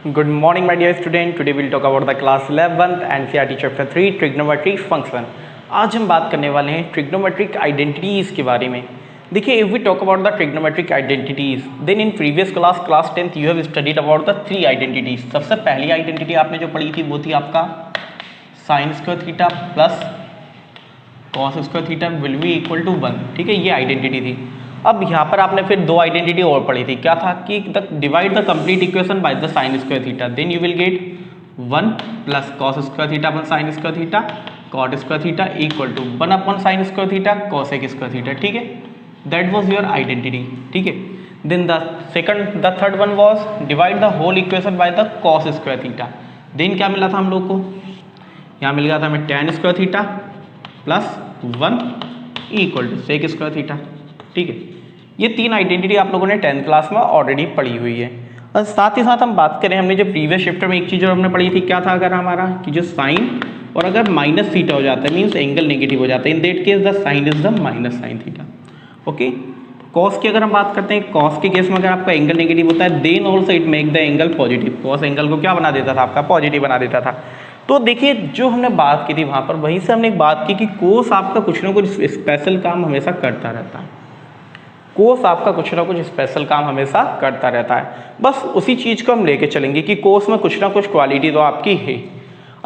Good morning, my dear student. Today we'll talk about the class 11th NCERT chapter 3 trigonometry function. आज हम बात करने वाले हैं trigonometric identities के बारे में. देखिए, if we talk about the trigonometric identities, then in previous class 10th you have studied about the three identities. सबसे पहली identity आपने जो पढ़ी थी वो थी आपका sin square theta plus cos square theta will be equal to 1. ठीक है, ये identity थी. अब यहाँ पर आपने फिर दो आइडेंटिटी और पढ़ी थी. क्या था कि divide the complete equation by the sine square theta, then you will get 1 plus cos square theta upon sine square theta cot square theta equal to 1 upon sine square theta cosec square theta. ठीक है, that was your identity. ठीक है, then the third one was divide the whole equation by the cos square theta. देन क्या मिला था हम लोग को, यहाँ मिल गया था हमें tan square theta plus 1 equal to sec square theta. ठीक है, ये तीन आइडेंटिटी आप लोगों ने 10th क्लास में ऑलरेडी पढ़ी हुई है. और साथ ही साथ हम बात करें, हमने जो प्रीवियस चैप्टर में एक चीज़ जो हमने पढ़ी थी, क्या था, अगर हमारा कि जो साइन और अगर माइनस थीटा हो जाता है मीन्स एंगल नेगेटिव हो जाता है, in that case the sine is the minus sine theta. Okay, cos की अगर हम बात करते हैं, कॉस के केस में अगर आपका एंगल नेगेटिव होता है then also it make the angle positive. Cos angle को क्या बना देता था, आपका पॉजिटिव बना देता था. तो देखिए, जो हमने बात की थी वहाँ पर, वहीं से हमने एक बात की कि कोस आपका कुछ ना कुछ स्पेशल काम हमेशा करता रहता है. कोस आपका कुछ ना कुछ स्पेशल काम हमेशा करता रहता है. बस उसी चीज़ को हम लेके चलेंगे कि कोस में कुछ ना कुछ क्वालिटी तो आपकी है.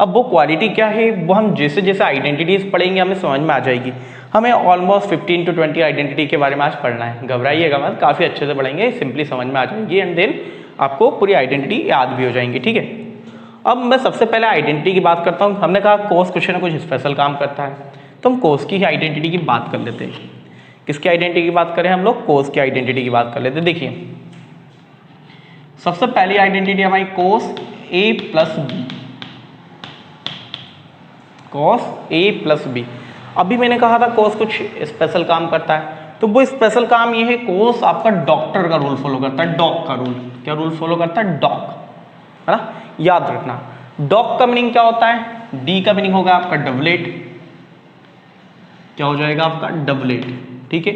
अब वो क्वालिटी क्या है, वो हम जैसे जैसे आइडेंटिटीज़ पढ़ेंगे हमें समझ में आ जाएगी. हमें ऑलमोस्ट 15 to 20 आइडेंटिटी के बारे में आज पढ़ना है. घबराइएगा मत, काफ़ी अच्छे से पढ़ेंगे, सिंपली समझ में आ जाएगी एंड देन आपको पूरी आइडेंटिटी याद भी हो जाएंगी. ठीक है, अब मैं सबसे पहले आइडेंटिटी की बात करता हूँ. हमने कहा कोस कुछ ना कुछ स्पेशल काम करता है, तो हम कोस की ही आइडेंटिटी की बात कर लेते हैं. किसकी आइडेंटिटी की बात करें, हम लोग कोस की आइडेंटिटी की बात कर लेते हैं. देखिए, सबसे पहली आइडेंटिटी हमारी कोस ए प्लस बी. कोस ए प्लस बी. अभी मैंने कहा था कोस कुछ स्पेशल काम करता है, तो वो स्पेशल काम ये है, कोस आपका डॉक्टर का रूल फॉलो करता है. डॉग का रूल, क्या रूल फॉलो करता है, डॉग, है ना, याद रखना. डॉग का मीनिंग क्या होता है, डी का मीनिंग होगा आपका डबलेट. क्या हो जाएगा आपका डबलेट. ठीक है,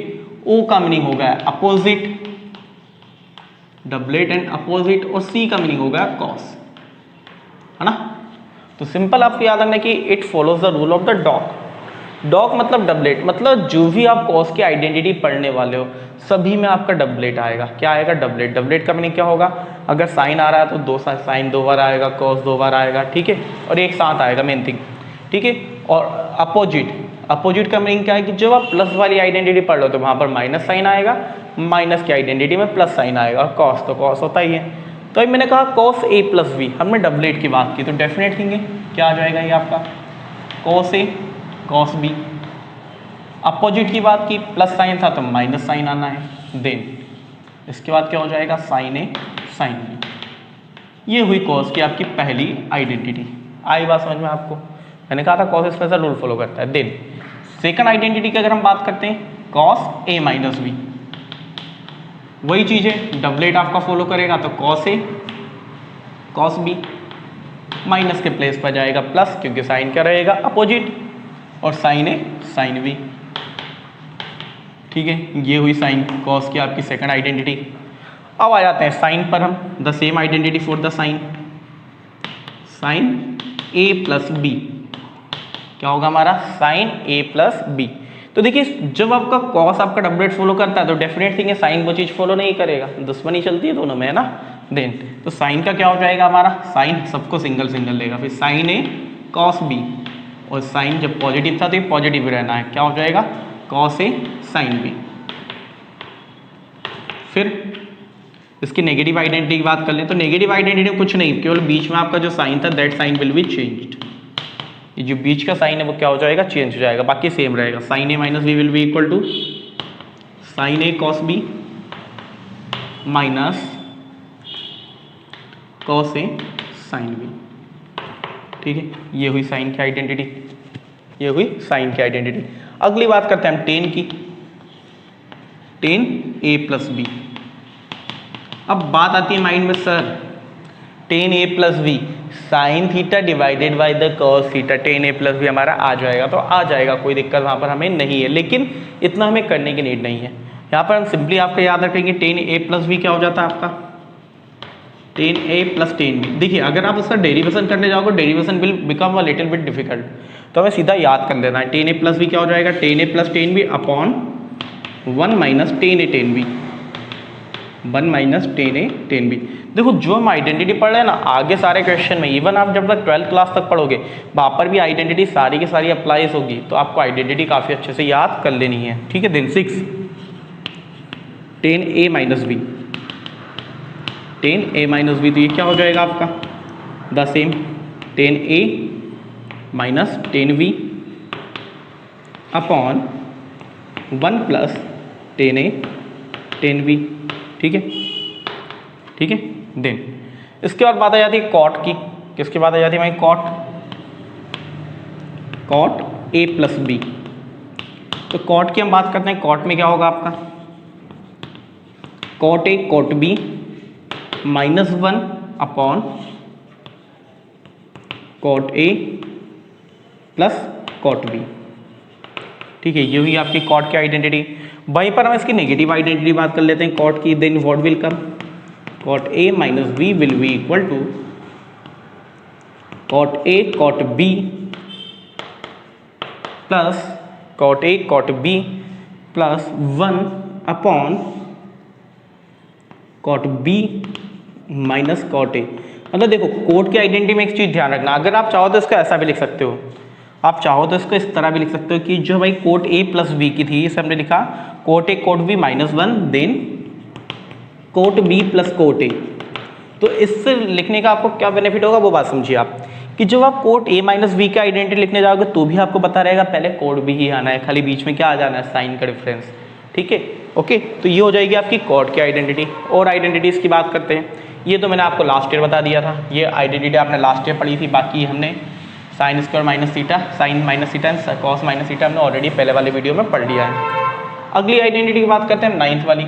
ओ का मीनिंग होगा अपोजिट, डबलेट एंड अपोजिट. और सी का मीनिंग होगा कॉस, है ना. तो सिंपल आपको याद रखना कि it follows the rule of the dog. Dog मतलब डबलेट, मतलब जो भी आप कॉस की आइडेंटिटी पढ़ने वाले हो सभी में आपका डबलेट आएगा. क्या आएगा, डबलेट. डबलेट का मीनिंग क्या होगा, अगर साइन आ रहा है तो दो साइन दो बार आएगा, कॉस दो बार आएगा. ठीक है, और एक साथ आएगा मेन थिंग. ठीक है, और अपोजिट, अपोजिट का मीनिंग क्या है कि जब आप प्लस वाली आइडेंटिटी पढ़ लो तो वहाँ पर माइनस साइन आएगा, माइनस की आइडेंटिटी में प्लस साइन आएगा, और कॉस तो कॉस होता ही है. तो अभी मैंने कहा कॉस ए प्लस बी, हमने डबलेट की बात की, तो डेफिनेट थिंग है क्या आ जाएगा ये आपका cos A cos B. Opposite की बात की, प्लस साइन था तो माइनस साइन आना है. देन इसके बाद क्या हो जाएगा, साइन ए साइन बी. ये हुई कॉस की आपकी पहली आइडेंटिटी. आई बात समझ में आपको, मैंने कहा था कॉस स्पेशल रूल फॉलो करता है. देन सेकंड आइडेंटिटी की अगर हम बात करते हैं, कॉस ए माइनस बी. वही चीज़ है, डबलेट आपका फॉलो करेगा तो cos A cos B, minus के प्लेस पर जाएगा प्लस, क्योंकि साइन क्या रहेगा अपोजिट, और साइन ए साइन बी. ठीक है, ये हुई साइन कॉस की आपकी सेकंड आइडेंटिटी. अब आ जाते हैं साइन पर हम. The same identity for the sine, sine A plus B. क्या होगा हमारा, साइन ए प्लस बी. तो देखिए, जब आपका कॉस आपका डबलेट फॉलो करता है तो डेफिनेट थिंग है साइन वो चीज़ फॉलो नहीं करेगा, दुश्मनी चलती है दोनों में, है ना. देन तो साइन का क्या हो जाएगा हमारा, साइन सबको सिंगल सिंगल लेगा, फिर साइन ए कॉस बी, और साइन जब पॉजिटिव था तो ये पॉजिटिव रहना है, क्या हो जाएगा कॉस ए साइन बी. फिर इसकी नेगेटिव आइडेंटिटी की बात कर लें, तो नेगेटिव आइडेंटिटी कुछ नहीं, केवल बीच में आपका जो साइन था that sine will be changed. ये जो बीच का साइन है वो क्या हो जाएगा, चेंज हो जाएगा, बाकी सेम रहेगा. Sine A minus B will be equal to sine A cos B minus cos A sine B. ठीक है, ये हुई साइन की आइडेंटिटी, ये हुई साइन की आइडेंटिटी. अगली बात करते हैं हम टेन की, टेन ए प्लस बी. अब बात आती है माइंड में, sir tan A plus B sine theta divided by the cos theta, tan A plus B हमारा आ जाएगा. तो आ जाएगा, कोई दिक्कत वहाँ पर हमें नहीं है, लेकिन इतना हमें करने की नीड नहीं है. यहाँ पर हम सिंपली आपको याद रखेंगे टेन ए प्लस बी क्या हो जाता है आपका, 10a प्लस 10b। देखिए अगर आप उसका डेरिवेशन करने जाओगे derivation will become a little bit difficult, तो हमें सीधा याद कर लेना है 10a प्लस बी क्या हो जाएगा 10a plus 10b upon 1 minus 10a 10b, 1 minus 10a 10b। देखो जो हम आइडेंटिटी पढ़ रहे हैं ना आगे सारे क्वेश्चन में, इवन आप जब तक 12th क्लास तक पढ़ोगे वहाँ पर भी आइडेंटिटी सारी की सारी अप्लाइज होगी, तो आपको आइडेंटिटी काफ़ी अच्छे से याद कर लेनी है, ठीक है। Then 6 10a minus B, 10a minus B, तो ये क्या हो जाएगा आपका the same 10a minus 10b upon 1 plus 10a 10b, ठीक है, ठीक है। देन इसके बाद बात आ जाती है कॉट की, किसके बाद आ जाती है भाई कॉट a प्लस बी। तो कॉट की हम बात करते हैं, कॉट में क्या होगा आपका cot a cot b minus 1 upon cot a plus cot b, ठीक है। ये हुई आपकी कॉट की आइडेंटिटी। वहीं पर हम इसकी नेगेटिव आइडेंटिटी बात कर लेते हैं कॉट की। Then what will come cot a minus B will be equal to cot a cot b plus cot a cot b plus 1 upon cot b minus cot a। मतलब देखो coat की identity में एक चीज़ ध्यान रखना, अगर आप चाहो तो इसको ऐसा भी लिख सकते हो, आप चाहो तो इसको इस तरह भी लिख सकते हो कि जो भाई कोट a प्लस बी की थी इसे हमने लिखा cot a cot b minus 1 then cot b plus cot a। तो इससे लिखने का आपको क्या बेनिफिट होगा वो बात समझिए आप, कि जब आप कोट a माइनस बी का आइडेंटिटी लिखने जाओगे तो भी आपको पता रहेगा पहले कोट b ही आना है, खाली बीच में क्या आ जाना है साइन का डिफरेंस, ठीक है। ओके, तो ये हो जाएगी आपकी कोट की आइडेंटिटी। और आइडेंटिटीज की बात करते हैं, ये तो मैंने आपको लास्ट ईयर बता दिया था, ये आइडेंटिटी आपने लास्ट ईयर पढ़ी थी, बाकी हमने sine square minus theta, sine minus theta and cos minus theta हमने ऑलरेडी पहले वाले वीडियो में पढ़ लिया है। अगली आइडेंटिटी की बात करते हैं 9th वाली,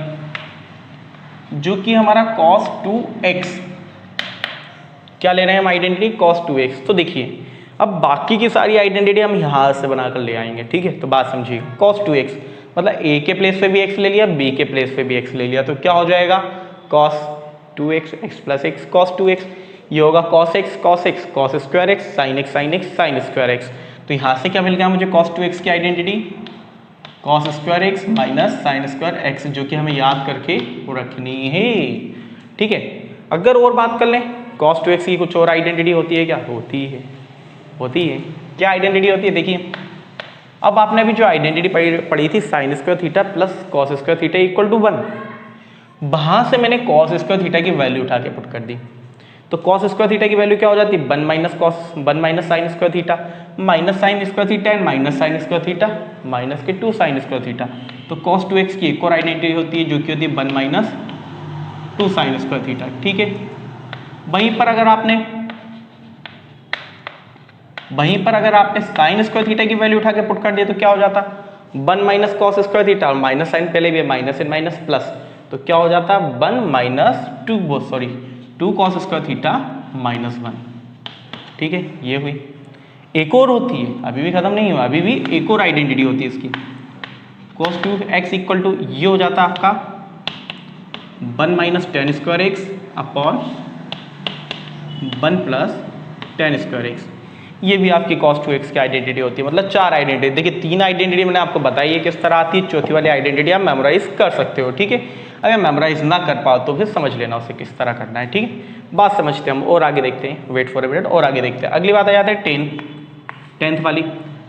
जो कि हमारा cos 2x, क्या ले रहे हैं हम आइडेंटिटी cos 2x। तो देखिए अब बाकी की सारी आइडेंटिटी हम यहाँ से बनाकर ले आएंगे, ठीक है। तो बात समझिए cos 2x मतलब a के प्लेस पे भी x ले लिया, b के प्लेस पे भी x ले लिया, तो क्या हो जाएगा cos 2x x plus x cos 2x, ये होगा cos x cos square x sin x sin square x। तो यहाँ से क्या मिल गया मुझे cos 2x की identity cos square x minus sine square x, जो कि हमें याद करके रखनी है, ठीक है। अगर और बात कर लें cos 2x की कुछ और आइडेंटिटी होती है क्या, होती है। क्या आइडेंटिटी होती है देखिए, अब आपने अभी जो आइडेंटिटी पढ़ी थी sine square theta plus cos square theta equal to 1, वहां से मैंने कॉस स्क्वायर थीटा की वैल्यू उठा के पुट कर दी। तो कॉस स्क्वायर थीटा की वैल्यू क्या हो जाती है 1 minus sine square theta minus sine square theta and minus sine square theta minus के 2 साइन स्क्वायर थीटा। तो cos 2x की एक और आइडेंटिटी होती है जो कि होती है 1 माइनस 2 साइन स्क्वायर थीटा, ठीक है। वहीं पर अगर आपने साइन स्क्वायर थीटा की वैल्यू उठा के पुट कर दिया तो क्या हो जाता 1 माइनस कॉस स्क्वायर थीटा और माइनस साइन पहले भी है माइनस इन माइनस प्लस, तो क्या हो जाता 1 minus 2 cos square theta minus 1, ठीक है। ये हुई। एक और होती है, अभी भी खत्म नहीं हुआ, अभी भी एक और आइडेंटिटी होती है इसकी cos 2x इक्वल टू ये हो जाता आपका 1 minus ten square x upon 1 plus tan square x. ये भी आपकी cos 2x की आइडेंटिटी होती है। मतलब 4 आइडेंटिटी, देखिए 3 आइडेंटिटी मैंने आपको बताई है किस तरह आती है, चौथी वाली आइडेंटिटी आप मेमोराइज कर सकते हो, ठीक है। अगर मेमोराइज ना कर पाओ तो फिर समझ लेना उसे किस तरह करना है, ठीक है। बात समझते हैं हम और आगे देखते हैं, वेट फॉर ए मिनट और आगे देखते हैं। अगली बात आ जाते हैं 10th वाली।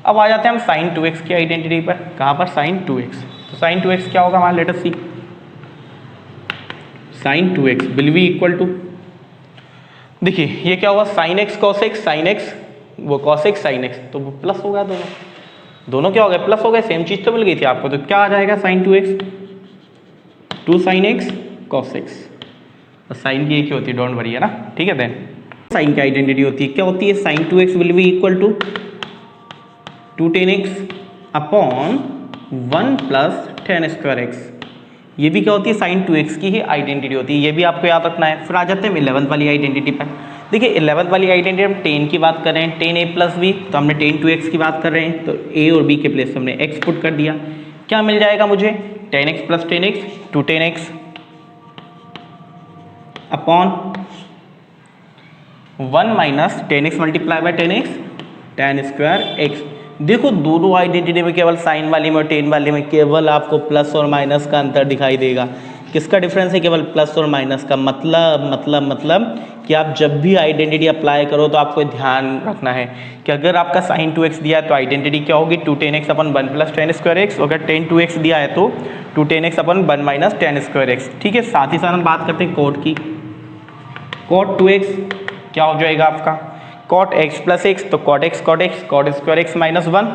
अब आ जाते हैं हम साइन 2x की आइडेंटिटी पर। कहाँ पर साइन 2x, तो साइन 2x क्या होगा हमारा, let us see. Sine 2x will be equal to, देखिए ये क्या होगा sine x cos x sine x वो cos x sin x, तो वो प्लस हो गया, दोनों क्या हो गए प्लस हो गए, सेम चीज तो मिल गई थी आपको। तो क्या आ जाएगा sine 2x 2 sin x cos x, तो साइन की एक ही होती है, डोंट वरी, है ना, ठीक है। देन साइन की आइडेंटिटी होती है, क्या होती है sine 2x will be equal to 2 tan x upon 1 plus tan square x. ये भी क्या होती है साइन 2x की ही आइडेंटिटी होती है, ये भी आपको याद रखना है। फिर आ जाते हैं 11th वाली आइडेंटिटी पर। देखिए 11th वाली आइडेंटिटी हम 10 की बात कर रहे हैं, 10a प्लस बी, तो हमने 10 2x की बात कर रहे हैं, तो a और b के प्लेस हमने x पुट कर दिया। क्या मिल जाएगा मुझे 10x plus 10x 2 10x upon 1 minus 10x multiply by 10x tan square x। देखो दोनों आइडेंटिटी में केवल साइन वाली में और टेन वाली में केवल आपको प्लस और माइनस का अंतर दिखाई देगा। किसका डिफरेंस है? केवल प्लस और माइनस का। मतलब कि आप जब भी आइडेंटिटी अप्लाई करो तो आपको ध्यान रखना है कि अगर आपका साइन 2x दिया है तो आइडेंटिटी क्या होगी? 2 tan x अपन 1 प्लस tan स्क्वायर x। अगर tan 2x दिया है तो 2 tan x अपन 1 माइनस tan स्क्वायर x। ठीक है, साथ ही साथ हम बात करते हैं कोट की। कोट 2x क्या हो जाएगा आपका? कॉट x प्लस x, तो cot x cot square x minus 1,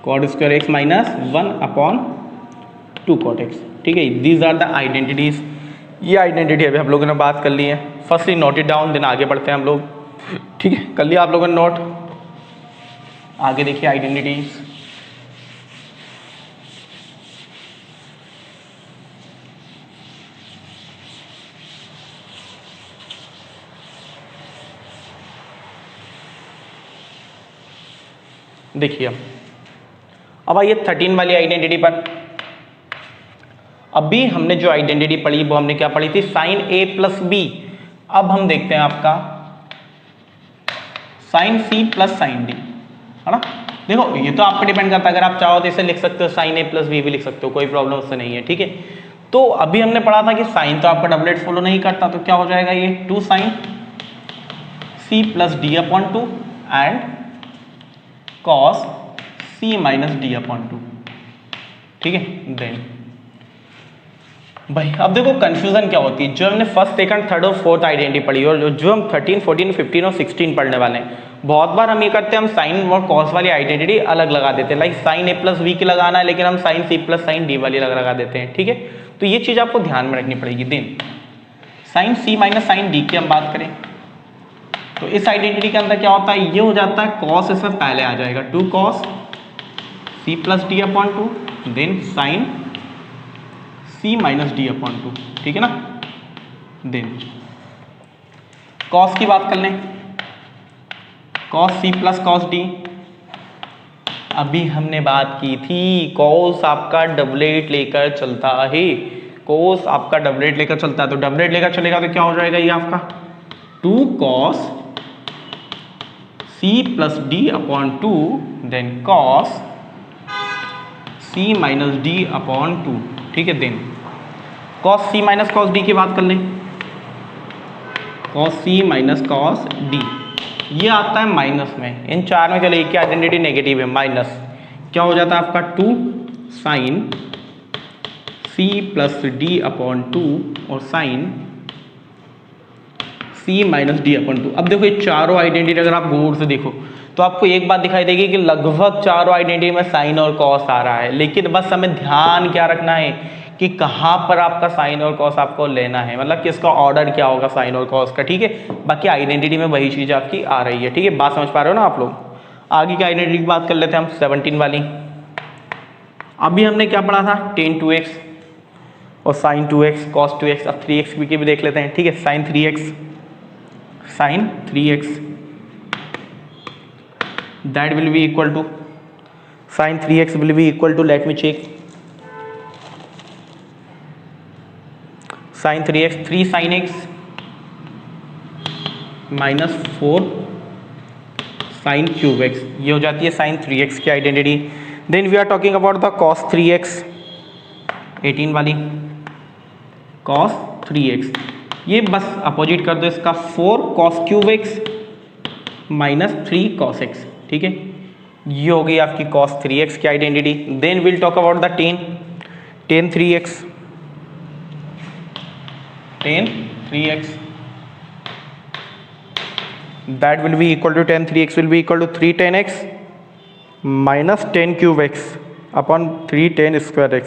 cot square x minus 1 upon 2 cot x। ठीक है, दीज आर द आइडेंटिटीज। ये आइडेंटिटी अभी हम लोगों ने बात कर ली है। Firstly note it down, then आगे बढ़ते हैं हम लोग। ठीक है, कर लिया आप लोगों ने नोट? आगे देखिए आइडेंटिटीज। देखिए अब आइए 13 वाली आइडेंटिटी पर। अभी हमने जो आइडेंटिटी पढ़ी वो हमने क्या पढ़ी थी? Sine a plus b. अब हम देखते हैं आपका sine c plus sine d, है ना। देखो ये तो आप पे डिपेंड करता है, अगर आप चाहो तो इसे लिख सकते हो साइन a प्लस बी भी लिख सकते हो, कोई प्रॉब्लम उससे नहीं है। ठीक है, तो अभी हमने पढ़ा था कि साइन तो आपका डबलेट फॉलो नहीं करता, तो क्या हो जाएगा ये 2 sine c plus d upon 2 and cos c minus d upon 2। ठीक है, देन भाई अब देखो कंफ्यूजन क्या होती है। जो हमने फर्स्ट सेकंड थर्ड और फोर्थ आइडेंटिटी पढ़ी और जो हम 13 14 15 और 16 पढ़ने वाले हैं, बहुत बार हम ये करते हैं, हम साइन और कॉस वाली आइडेंटिटी अलग लगा देते हैं। Like sine a plus b की लगाना है लेकिन हम sine c plus sine d वाली अलग लगा देते हैं। ठीक है, तो ये चीज आपको ध्यान में रखनी पड़ेगी। Then sine c minus sine d की हम बात करें तो इस आइडेंटिटी के अंदर क्या होता है? ये हो जाता है कॉस इसमें पहले आ जाएगा 2 cos c plus d upon 2, then sine c minus d upon 2। ठीक है ना। देन कॉस की बात कर लें, cos c plus cos D. अभी हमने बात की थी कॉस आपका डबलेट लेकर चलता है, कॉस आपका डबलेट लेकर चलता है, तो डबलेट लेकर चलेगा तो क्या हो जाएगा ये आपका 2 cos c plus d upon 2, then cos c minus d upon 2। ठीक है, then cos c minus cos d की बात कर लें, cos c minus cos d ये आता है माइनस में। इन चार में चले एक की आइडेंटिटी नेगेटिव है, माइनस क्या हो जाता है आपका 2 sine c plus d upon 2 और sine c minus d upon 2। अब देखो ये चारों आइडेंटिटी अगर आप गौर से देखो तो आपको एक बात दिखाई देगी कि लगभग चारों आइडेंटिटी में साइन और कॉस आ रहा है, लेकिन बस हमें ध्यान क्या रखना है कि कहाँ पर आपका साइन और कॉस आपको लेना है, मतलब कि इसका ऑर्डर क्या होगा साइन और कॉस का। ठीक है, बाकी आइडेंटिटी में वही चीज़ आपकी आ रही है। ठीक है, बात समझ पा रहे हो ना आप लोग? आगे की आइडेंटिटी की बात कर लेते हैं हम 17 वाली। अभी हमने क्या पढ़ा था? tan 2x और साइन 2x cos 2x। अब 3x की भी देख लेते हैं। ठीक है, sign 3x that will be equal to sin 3x will be equal to, let me check, sin 3x 3 sin x minus 4 sin cube x, ये हो जाती है sin 3x की identity. Then we are talking about the cos 3x 18 वाली, cos 3x ये बस opposite कर दो इसका 4 cos cube x minus 3 cos x। ठीक है, ये हो गई आपकी cos 3x की identity. Then will talk about the tan 3x that will be equal to tan 3x will be equal to 3 tan x minus tan cube x upon 3 tan square x,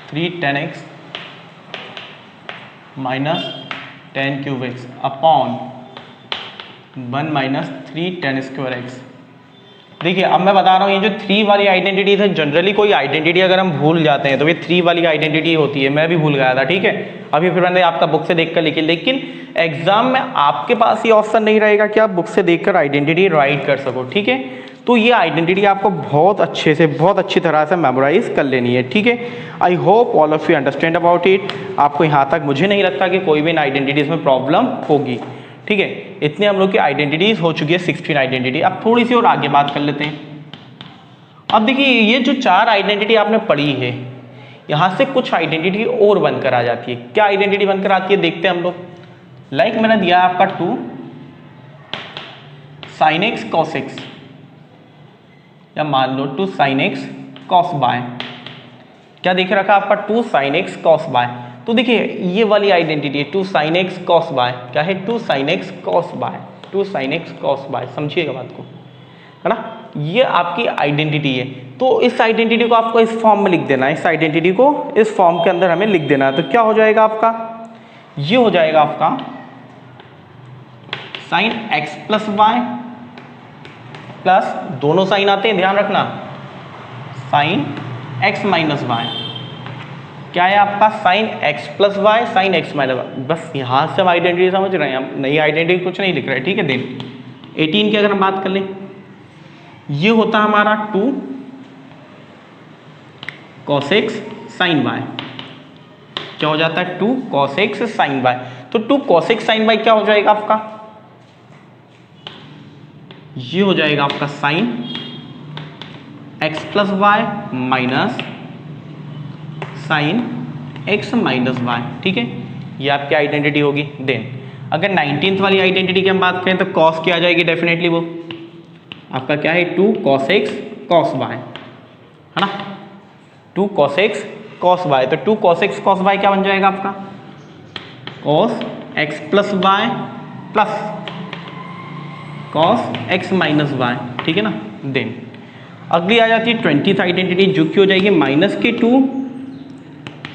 3 tan x minus tan cube x upon 1 minus 3 tan square x। देखिए अब मैं बता रहा हूँ ये जो 3 वाली identity है, जनरली कोई आइडेंटिटी अगर हम भूल जाते हैं तो ये 3 वाली आइडेंटिटी होती है। मैं भी भूल गया था। ठीक है, अभी फिर मैंने आपका बुक से देखकर लिखी, लेकिन एग्जाम में आपके पास ये ऑप्शन नहीं रहेगा कि आप बुक से देखकर आइडेंटिटी राइट कर सको। ठीक है, तो ये आइडेंटिटी आपको बहुत अच्छे से, बहुत अच्छी तरह से मेमोराइज कर लेनी है, ठीक है। आई hope all of you understand about it. आपको यहाँ तक मुझे नहीं लगता कि कोई भी इन आइडेंटिटीज़ में प्रॉब्लम होगी, ठीक है। इतने हम लोग की आइडेंटिटीज़ हो चुकी है 16 आइडेंटिटी। अब थोड़ी सी और आगे बात कर लेते हैं। अब देखिए ये जो 4 आइडेंटिटी आपने पढ़ी है, यहाँ से कुछ आइडेंटिटी और बनकर आ जाती है। क्या आइडेंटिटी बनकर आती है देखते हैं हम लोग। लाइक मैंने दिया आपका 2 sin x cos x, या मान लो 2 sin x cos y। क्या देख रखा आपका 2 sin x cos y। तो देखिए ये वाली आइडेंटिटी है 2 sin x cos y। क्या है 2 sin x cos y, 2 sin x cos y। समझिएगा बात को, है ना। ये आपकी आइडेंटिटी है। तो इस आइडेंटिटी को आपको इस फॉर्म में लिख देना है, इस आइडेंटिटी को इस फॉर्म के अंदर हमें लिख देना है। तो क्या हो जाएगा आपका, ये हो जाएगा आपका sin x plus y plus, दोनों साइन आते हैं ध्यान रखना, sin x माइनस वाई। क्या है आपका sin x plus y, sin x minus y. बस यहां से हम आइडेंटिटी समझ रहे हैं, हम नई आइडेंटिटी कुछ नहीं लिख रहे हैं, ठीक है। देन 18 की अगर हम बात कर लें, ये होता हमारा 2 cos x sin y। क्या हो जाता है 2 cos x sin y। तो 2 cos x sin y क्या हो जाएगा आपका, ये हो जाएगा आपका sin x plus y minus sin x minus y, ठीक है। ये आपकी आइडेंटिटी होगी। देन अगर 19th वाली आइडेंटिटी की हम बात करें तो cos क्या आ जाएगी, डेफिनेटली वो आपका क्या है 2 cos x cos y, है ना। 2 cos x cos y, तो 2 cos x cos y क्या बन जाएगा आपका, cos x plus y plus cos x minus y, ठीक है ना। देन अगली आ जाती है 20th आइडेंटिटी, जो कि हो जाएगी माइनस के 2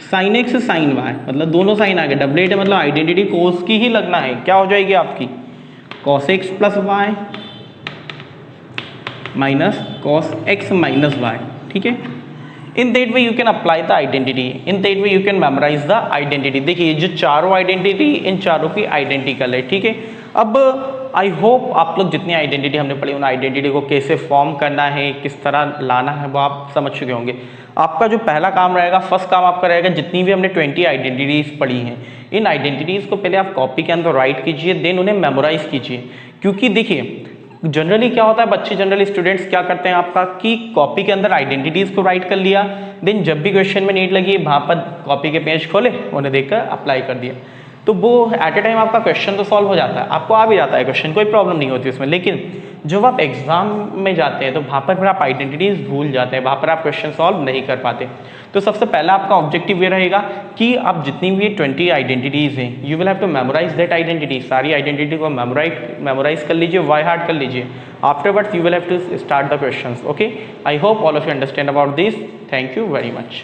sin x sin y। मतलब दोनों साइन आ गए, डबलेट है, मतलब आइडेंटिटी cos की ही लगना है। क्या हो जाएगी आपकी cos x plus y minus cos x minus y, ठीक है। In that way you can apply the identity, in that way you can memorise the identity. देखिए जो चारों आइडेंटिटी, इन चारों की आइडेंटिकल है, ठीक है। अब आई होप आप लोग जितनी आइडेंटिटी हमने पढ़ी, उन आइडेंटिटी को कैसे फॉर्म करना है, किस तरह लाना है, वो आप समझ चुके होंगे। आपका जो पहला काम रहेगा, फर्स्ट काम आपका रहेगा, जितनी भी हमने 20 आइडेंटिटीज़ पढ़ी हैं, इन आइडेंटिटीज़ को पहले आप कॉपी के अंदर राइट कीजिए, देन उन्हें मेमोराइज कीजिए। क्योंकि देखिए जनरली क्या होता है, बच्चे जनरली स्टूडेंट्स क्या करते हैं आपका कि कॉपी के अंदर आइडेंटिटीज़ को राइट कर लिया, देन जब भी क्वेश्चन में नीड लगी वहाँ पर कॉपी के पेज खोले, उन्हें देखकर अप्लाई कर दिया। तो वो एट ए टाइम आपका क्वेश्चन तो सॉल्व हो जाता है, आपको आ भी जाता है क्वेश्चन, कोई प्रॉब्लम नहीं होती उसमें। लेकिन जब आप एग्जाम में जाते हैं तो वहाँ पर फिर आप आइडेंटिटीज़ भूल जाते हैं, वहाँ पर आप क्वेश्चन सॉल्व नहीं कर पाते। तो सबसे पहला आपका ऑब्जेक्टिव ये रहेगा कि आप जितनी भी 20 आइडेंटिटीज़ हैं, you will have to memorize that identity. सारी आइडेंटिटी को मेमोराइज कर लीजिए, बाय हार्ट कर लीजिए। Afterwards you will have to start the questions. Okay, I hope all of you understand about this. Thank you very much.